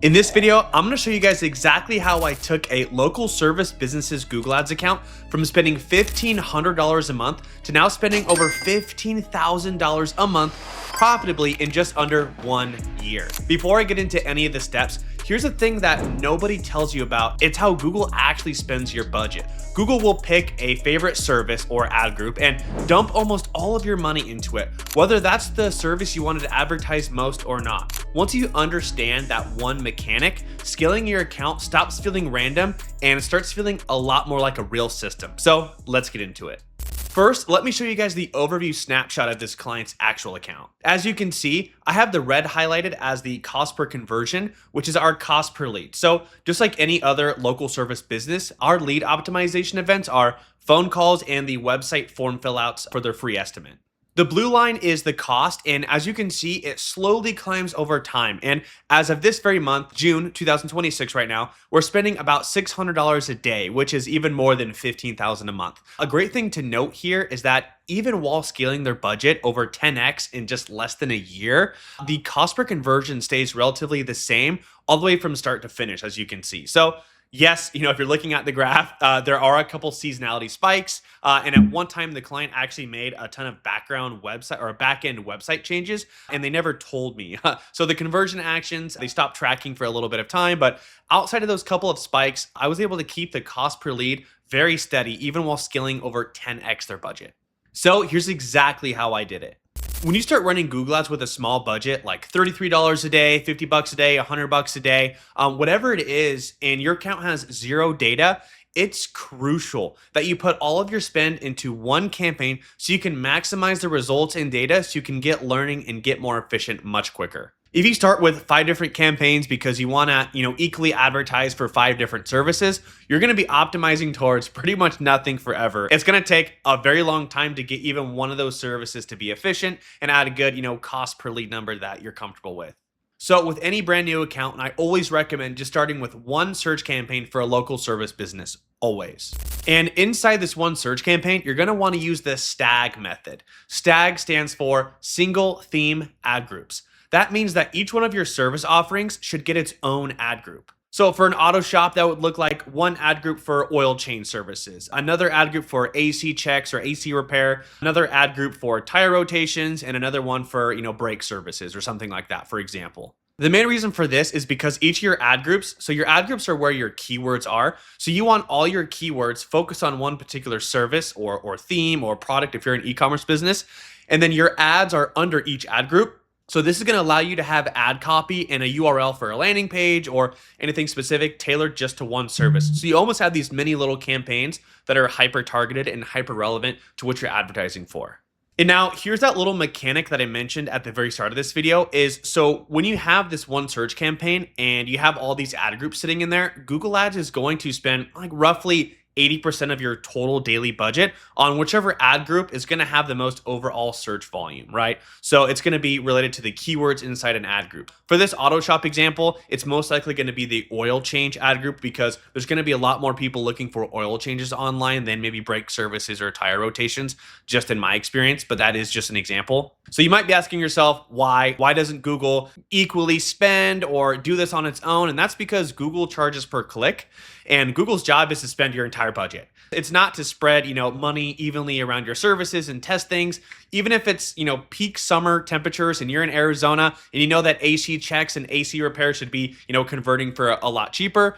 In this video, I'm going to show you guys exactly how I took a local service business's Google Ads account from spending $1,500 a month to now spending over $15,000 a month profitably in just under 1 year. Before I get into any of the steps, here's the thing that nobody tells you about. It's how Google actually spends your budget. Google will pick a favorite service or ad group and dump almost all of your money into it, whether that's the service you wanted to advertise most or not. Once you understand that one mechanic, scaling your account stops feeling random and starts feeling a lot more like a real system. So let's get into it. First, let me show you guys the overview snapshot of this client's actual account. As you can see, I have the red highlighted as the cost per conversion, which is our cost per lead. So just like any other local service business, our lead optimization events are phone calls and the website form fill outs for their free estimate. The blue line is the cost, and as you can see, it slowly climbs over time. And as of this very month, June 2026 right now, we're spending about $600 a day, which is even more than $15,000 a month. A great thing to note here is that even while scaling their budget over 10x in just less than a year, the cost per conversion stays relatively the same all the way from start to finish, as you can see. So yes, if you're looking at the graph, there are a couple seasonality spikes. And at one time, the client actually made a ton of background website or back-end website changes, and they never told me. So the conversion actions, they stopped tracking for a little bit of time. But outside of those couple of spikes, I was able to keep the cost per lead very steady, even while scaling over 10x their budget. So here's exactly how I did it. When you start running Google Ads with a small budget, like $33 a day, $50 a day, $100 a day, whatever it is, and your account has zero data, it's crucial that you put all of your spend into one campaign so you can maximize the results and data so you can get learning and get more efficient much quicker. If you start with 5 different campaigns because you want to, equally advertise for 5 different services, you're going to be optimizing towards pretty much nothing forever. It's going to take a very long time to get even one of those services to be efficient and at a good, cost per lead number that you're comfortable with. So with any brand new account, I always recommend just starting with one search campaign for a local service business, always. And inside this one search campaign, you're going to want to use the STAG method. STAG stands for Single Theme Ad Groups. That means that each one of your service offerings should get its own ad group. So for an auto shop, that would look like one ad group for oil change services, another ad group for AC checks or AC repair, another ad group for tire rotations, and another one for, brake services or something like that, for example. The main reason for this is because each of your ad groups, so your ad groups are where your keywords are. So you want all your keywords focused on one particular service or theme or product if you're an e-commerce business. And then your ads are under each ad group. So this is going to allow you to have ad copy and a URL for a landing page or anything specific tailored just to one service. So you almost have these mini little campaigns that are hyper targeted and hyper relevant to what you're advertising for. And now here's that little mechanic that I mentioned at the very start of this video is, so when you have this one search campaign and you have all these ad groups sitting in there, Google Ads is going to spend like roughly 80% of your total daily budget on whichever ad group is going to have the most overall search volume, right? So it's going to be related to the keywords inside an ad group. For this auto shop example, it's most likely going to be the oil change ad group because there's going to be a lot more people looking for oil changes online than maybe brake services or tire rotations, just in my experience, but that is just an example. So you might be asking yourself, why doesn't Google equally spend or do this on its own? And that's because Google charges per click, and Google's job is to spend your entire budget. It's not to spread, money evenly around your services and test things. Even if it's, peak summer temperatures and you're in Arizona and you know that AC checks and AC repairs should be, converting for a lot cheaper.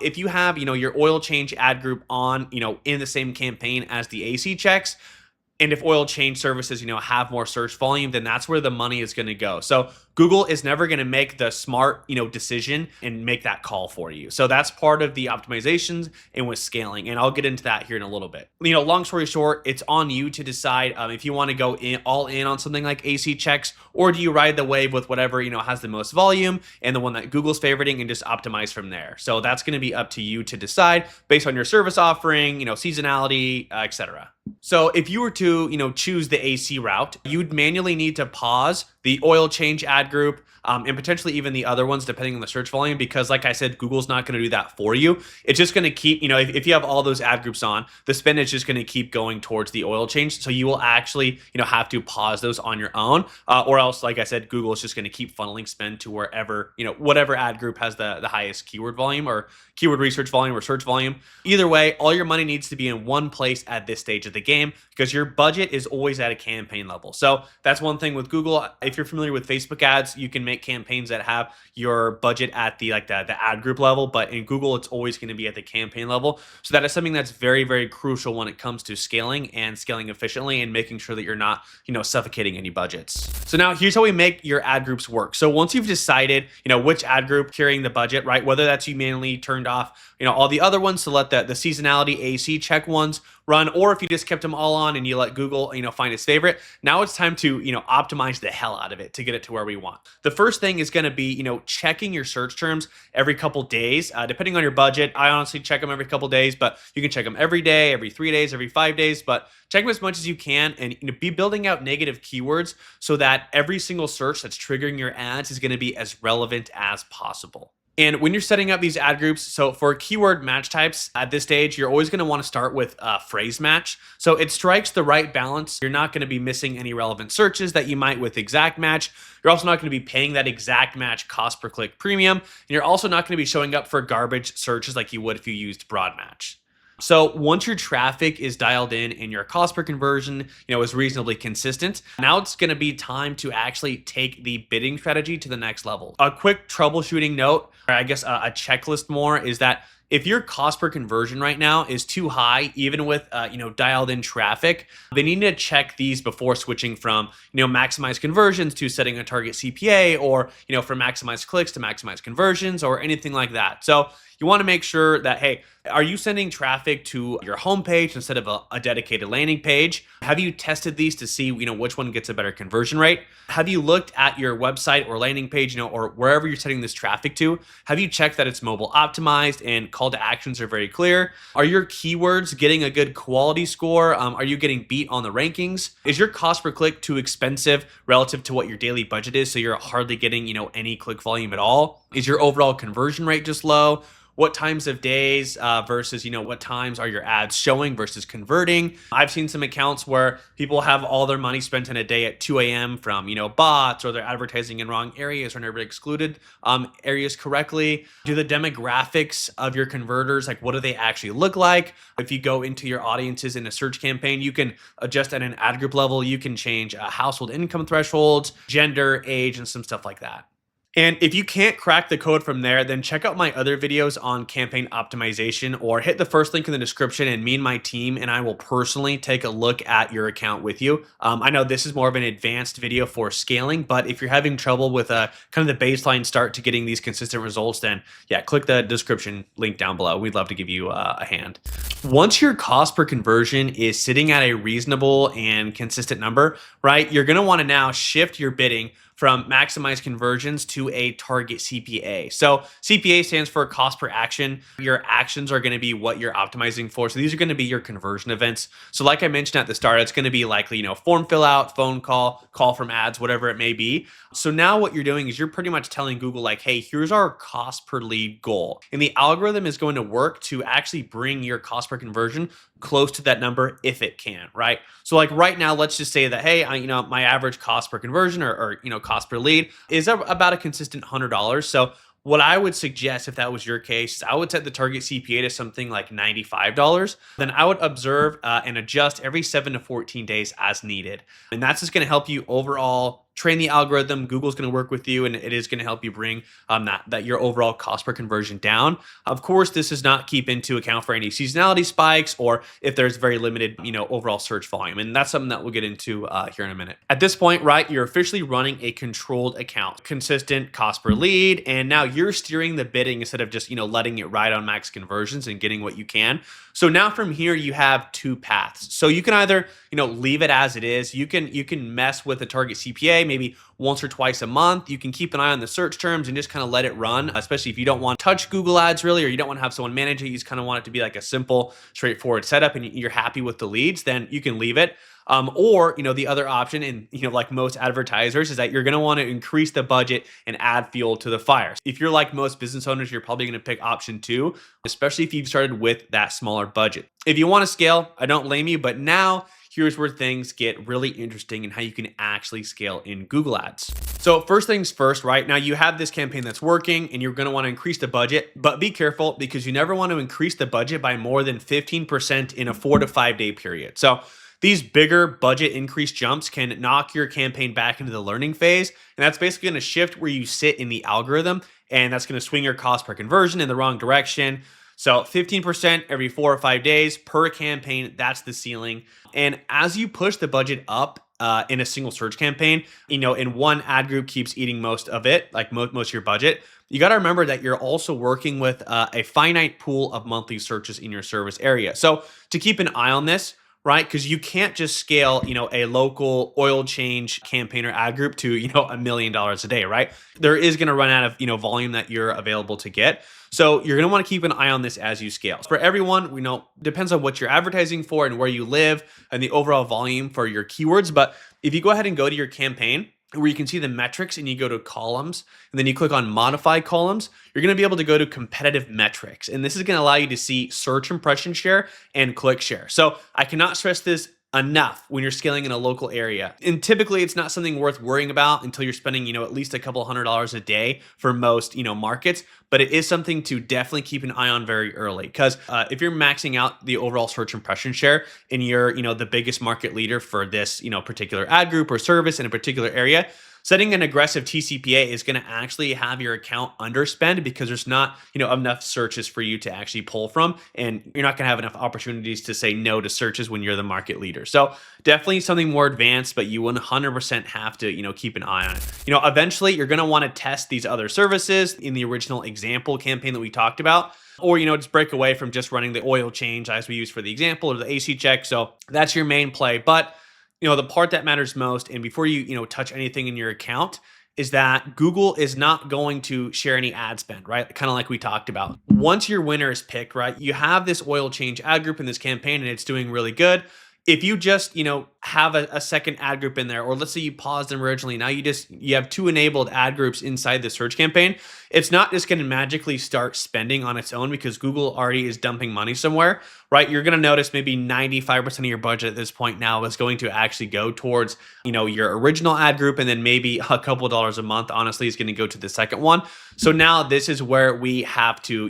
If you have, your oil change ad group on, in the same campaign as the AC checks, and if oil change services, have more search volume, then that's where the money is going to go. So Google is never going to make the smart, decision and make that call for you. So that's part of the optimizations and with scaling. And I'll get into that here in a little bit. Long story short, it's on you to decide if you want to go all in on something like AC checks, or do you ride the wave with whatever, has the most volume and the one that Google's favoriting and just optimize from there. So that's going to be up to you to decide based on your service offering, seasonality, etc. So if you were to, choose the AC route, you'd manually need to pause, the oil change ad group, and potentially even the other ones depending on the search volume, because like I said, Google's not going to do that for you. It's just going to keep, if you have all those ad groups on, the spend is just going to keep going towards the oil change. So you will actually, have to pause those on your own, or else, like I said, Google is just going to keep funneling spend to wherever, whatever ad group has the highest keyword volume or keyword research volume or search volume. Either way, all your money needs to be in one place at this stage of the game, because your budget is always at a campaign level. So that's one thing with Google. If you're familiar with Facebook ads, you can make campaigns that have your budget at the ad group level, but in Google, it's always going to be at the campaign level. So that is something that's very, very crucial when it comes to scaling and scaling efficiently and making sure that you're not, suffocating any budgets. So now here's how we make your ad groups work. So once you've decided, which ad group carrying the budget, right? Whether that's you manually turned off, all the other ones to let the seasonality AC check ones run, or if you just kept them all on and you let Google, find its favorite. Now it's time to, optimize the hell out of it to get it to where we want. The first thing is going to be, checking your search terms every couple days, depending on your budget. I honestly check them every couple days, but you can check them every day, every 3 days, every 5 days, but check them as much as you can, and be building out negative keywords so that every single search that's triggering your ads is going to be as relevant as possible. And when you're setting up these ad groups, so for keyword match types at this stage, you're always going to want to start with a phrase match. So it strikes the right balance. You're not going to be missing any relevant searches that you might with exact match. You're also not going to be paying that exact match cost per click premium. And you're also not going to be showing up for garbage searches like you would if you used broad match. So once your traffic is dialed in and your cost per conversion, is reasonably consistent, now it's going to be time to actually take the bidding strategy to the next level. A quick troubleshooting note, or I guess a checklist more, is that if your cost per conversion right now is too high, even with dialed in traffic, they need to check these before switching from maximize conversions to setting a target CPA, or from maximize clicks to maximize conversions, or anything like that. So you want to make sure that, hey, are you sending traffic to your homepage instead of a dedicated landing page? Have you tested these to see which one gets a better conversion rate? Have you looked at your website or landing page, or wherever you're sending this traffic to? Have you checked that it's mobile optimized and call to actions are very clear? Are your keywords getting a good quality score? Are you getting beat on the rankings? Is your cost per click too expensive relative to what your daily budget is, so you're hardly getting any click volume at all? Is your overall conversion rate just low? What times of days versus, what times are your ads showing versus converting? I've seen some accounts where people have all their money spent in a day at 2 a.m. from, bots, or they're advertising in wrong areas or never excluded areas correctly. Do the demographics of your converters, like what do they actually look like? If you go into your audiences in a search campaign, you can adjust at an ad group level. You can change household income thresholds, gender, age, and some stuff like that. And if you can't crack the code from there, then check out my other videos on campaign optimization, or hit the first link in the description, and me and my team and I will personally take a look at your account with you. I know this is more of an advanced video for scaling, but if you're having trouble with kind of the baseline start to getting these consistent results, then yeah, click the description link down below. We'd love to give you a hand. Once your cost per conversion is sitting at a reasonable and consistent number, right, you're going to want to now shift your bidding from maximize conversions to a target CPA. So CPA stands for cost per action. Your actions are going to be what you're optimizing for. So these are going to be your conversion events. So like I mentioned at the start, it's going to be likely, form fill out, phone call, call from ads, whatever it may be. So now what you're doing is you're pretty much telling Google like, hey, here's our cost per lead goal. And the algorithm is going to work to actually bring your cost per conversion close to that number if it can, right? So like right now, let's just say that, hey, my average cost per conversion or cost per lead is about a consistent $100. So what I would suggest, if that was your case, is I would set the target CPA to something like $95. Then I would observe and adjust every 7 to 14 days as needed. And that's just going to help you overall train the algorithm. Google's going to work with you, and it is going to help you bring that your overall cost per conversion down. Of course, this does not keep into account for any seasonality spikes, or if there's very limited, overall search volume. And that's something that we'll get into here in a minute. At this point, right, you're officially running a controlled account, consistent cost per lead, and now you're steering the bidding instead of just, letting it ride on max conversions and getting what you can. So now from here, you have two paths. So you can either, leave it as it is. You can mess with the target CPA. day, maybe once or twice a month. You can keep an eye on the search terms and just kind of let it run, especially if you don't want to touch Google Ads really, or you don't want to have someone manage it. You just kind of want it to be like a simple, straightforward setup and you're happy with the leads, then you can leave it. Or, the other option, and, like most advertisers, is that you're going to want to increase the budget and add fuel to the fire. If you're like most business owners, you're probably going to pick option 2, especially if you've started with that smaller budget. If you want to scale, I don't blame you, but now here's where things get really interesting and how you can actually scale in Google Ads. So first things first, right? Now you have this campaign that's working and you're going to want to increase the budget, but be careful because you never want to increase the budget by more than 15% in a 4 to 5 day period. So these bigger budget increase jumps can knock your campaign back into the learning phase. And that's basically going to shift where you sit in the algorithm. And that's going to swing your cost per conversion in the wrong direction. So 15% every 4 or 5 days per campaign, that's the ceiling. And as you push the budget up in a single search campaign, in one ad group keeps eating most of it, like most of your budget, you got to remember that you're also working with a finite pool of monthly searches in your service area. So to keep an eye on this, right? Because you can't just scale, a local oil change campaign or ad group to, $1 million a day, right? There is going to run out of, volume that you're available to get. So you're going to want to keep an eye on this as you scale. For everyone, we know depends on what you're advertising for and where you live and the overall volume for your keywords. But if you go ahead and go to your campaign, where you can see the metrics and you go to columns and then you click on modify columns, you're going to be able to go to competitive metrics. And this is going to allow you to see search impression share and click share. So I cannot stress this enough when you're scaling in a local area. And typically it's not something worth worrying about until you're spending, at least a couple $100s a day for most, markets, but it is something to definitely keep an eye on very early. Because if you're maxing out the overall search impression share and you're, the biggest market leader for this, particular ad group or service in a particular area, setting an aggressive TCPA is going to actually have your account underspend because there's not, enough searches for you to actually pull from, and you're not going to have enough opportunities to say no to searches when you're the market leader. So definitely something more advanced, but you 100% have to, keep an eye on it. Eventually you're going to want to test these other services in the original example campaign that we talked about. Or, just break away from just running the oil change as we use for the example or the AC check. So that's your main play. But the part that matters most, and before you, touch anything in your account, is that Google is not going to share any ad spend, right? Kind of like we talked about. Once your winner is picked, right, you have this oil change ad group in this campaign and it's doing really good. If you just, have a second ad group in there, or let's say you paused them originally, now you have 2 enabled ad groups inside the search campaign, it's not just going to magically start spending on its own because Google already is dumping money somewhere, right? You're going to notice maybe 95% of your budget at this point now is going to actually go towards, your original ad group, and then maybe a couple dollars a month, honestly, is going to go to the second one. So now this is where we have to,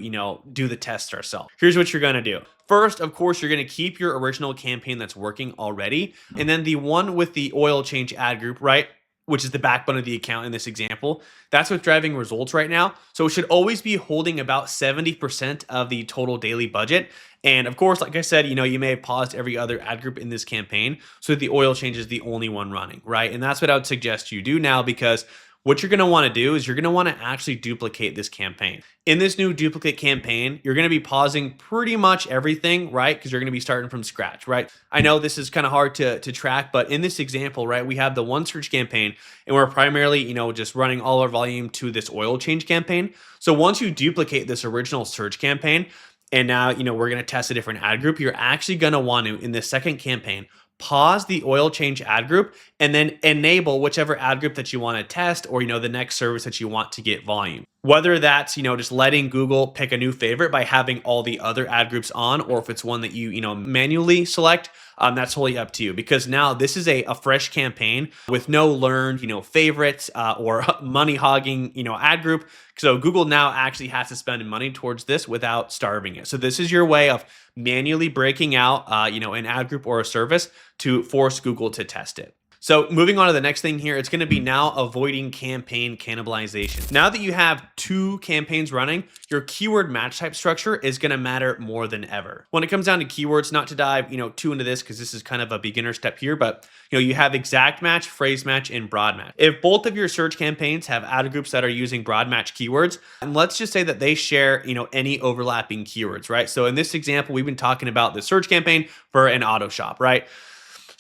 do the test ourselves. Here's what you're going to do. First, of course, you're going to keep your original campaign that's working already. And then the one with the oil change ad group, right, which is the backbone of the account in this example, that's what's driving results right now. So it should always be holding about 70% of the total daily budget. And of course, like I said, you may have paused every other ad group in this campaign so that the oil change is the only one running, right? And that's what I would suggest you do now, because what you're going to want to do is you're going to want to actually duplicate this campaign. In this new duplicate campaign, you're going to be pausing pretty much everything, right? Because you're going to be starting from scratch, right? I know this is kind of hard to track, but in this example, right, we have the one search campaign and we're primarily, just running all our volume to this oil change campaign. So once you duplicate this original search campaign, and now, we're going to test a different ad group, you're actually going to want to, in the second campaign, pause the oil change ad group and then enable whichever ad group that you want to test, or, the next service that you want to get volume. Whether that's, just letting Google pick a new favorite by having all the other ad groups on, or if it's one that you, manually select, that's totally up to you, because now this is a fresh campaign with no learned, favorites or money hogging, ad group. So Google now actually has to spend money towards this without starving it. So this is your way of manually breaking out, an ad group or a service to force Google to test it. So moving on to the next thing here, it's going to be now avoiding campaign cannibalization. Now that you have 2 campaigns running, your keyword match type structure is going to matter more than ever. When it comes down to keywords, not to dive, too into this because this is kind of a beginner step here, but you have exact match, phrase match, and broad match. If both of your search campaigns have ad groups that are using broad match keywords, and let's just say that they share, any overlapping keywords, right? So in this example, we've been talking about the search campaign for an auto shop, right?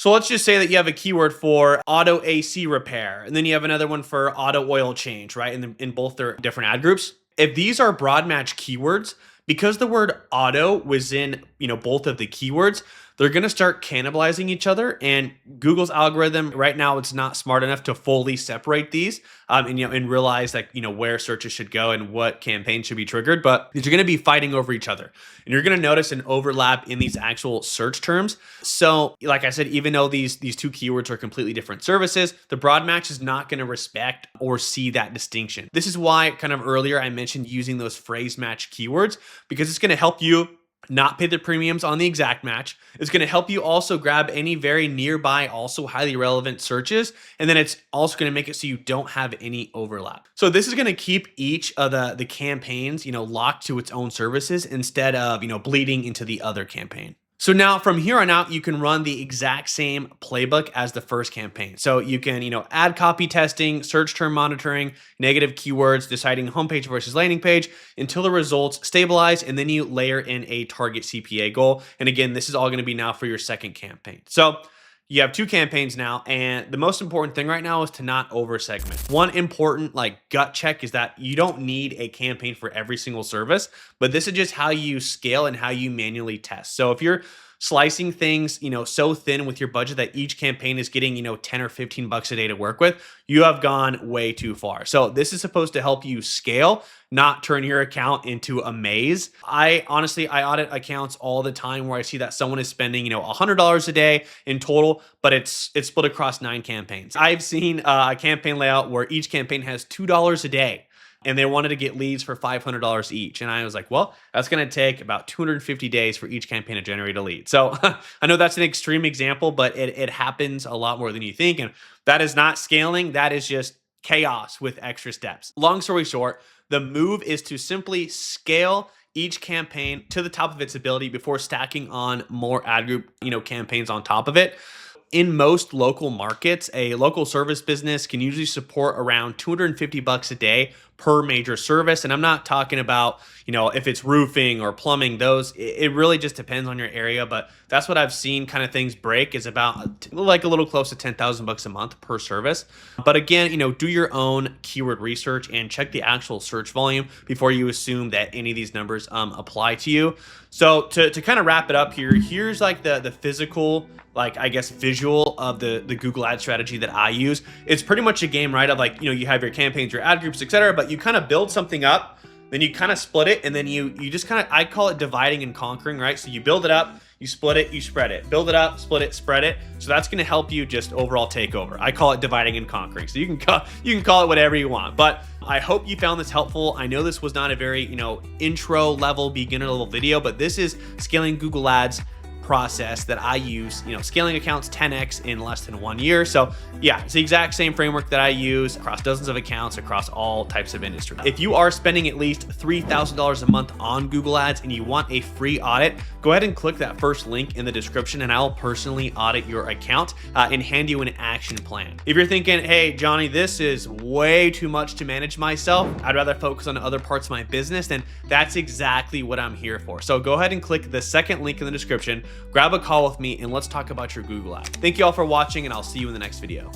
So let's just say that you have a keyword for auto AC repair, and then you have another one for auto oil change, right? In both their different ad groups. If these are broad match keywords, because the word auto was in, both of the keywords, they're going to start cannibalizing each other. And Google's algorithm right now, it's not smart enough to fully separate these and realize that, where searches should go and what campaigns should be triggered. But these are going to be fighting over each other. And you're going to notice an overlap in these actual search terms. So like I said, even though these two keywords are completely different services, the broad match is not going to respect or see that distinction. This is why kind of earlier I mentioned using those phrase match keywords, because it's going to help you not pay the premiums on the exact match. It's going to help you also grab any very nearby, also highly relevant searches. And then it's also going to make it so you don't have any overlap. So this is going to keep each of the campaigns, locked to its own services instead of, bleeding into the other campaign. So now from here on out, you can run the exact same playbook as the first campaign. So you can, add copy testing, search term monitoring, negative keywords, deciding homepage versus landing page until the results stabilize. And then you layer in a target CPA goal. And again, this is all going to be now for your second campaign. So you have two campaigns now, and the most important thing right now is to not over segment. One important gut check is that you don't need a campaign for every single service, but this is just how you scale and how you manually test. So if you're slicing things, so thin with your budget that each campaign is getting, 10 or 15 bucks a day to work with, you have gone way too far. So this is supposed to help you scale, not turn your account into a maze. I audit accounts all the time where I see that someone is spending, $100 a day in total, but it's split across 9 campaigns. I've seen a campaign layout where each campaign has $2 a day, and they wanted to get leads for $500 each. And I was like, well, that's going to take about 250 days for each campaign to generate a lead. So I know that's an extreme example, but it happens a lot more than you think. And that is not scaling. That is just chaos with extra steps. Long story short, the move is to simply scale each campaign to the top of its ability before stacking on more ad group, campaigns on top of it. In most local markets, a local service business can usually support around 250 bucks a day per major service. And I'm not talking about, if it's roofing or plumbing, it really just depends on your area. But that's what I've seen kind of things break is about a little close to 10,000 bucks a month per service. But again, do your own keyword research and check the actual search volume before you assume that any of these numbers apply to you. So to kind of wrap it up here, here's the physical, visual of the Google ad strategy that I use. It's pretty much a game, right? Of you have your campaigns, your ad groups, etc. But you kind of build something up, then you kind of split it, and then you just kind of, I call it dividing and conquering, right? So you build it up, you split it, you spread it. Build it up, split it, spread it. So that's going to help you just overall take over. I call it dividing and conquering. So you can call it whatever you want. But I hope you found this helpful. I know this was not a very, intro level, beginner level video, but this is scaling Google Ads process that I use, scaling accounts 10x in less than 1 year. So yeah, it's the exact same framework that I use across dozens of accounts across all types of industry. If you are spending at least $3,000 a month on Google Ads and you want a free audit, go ahead and click that first link in the description and I'll personally audit your account and hand you an action plan. If you're thinking, hey, Johnny, this is way too much to manage myself, I'd rather focus on other parts of my business, then that's exactly what I'm here for. So go ahead and click the second link in the description, grab a call with me, and let's talk about your Google ad. Thank you all for watching, and I'll see you in the next video.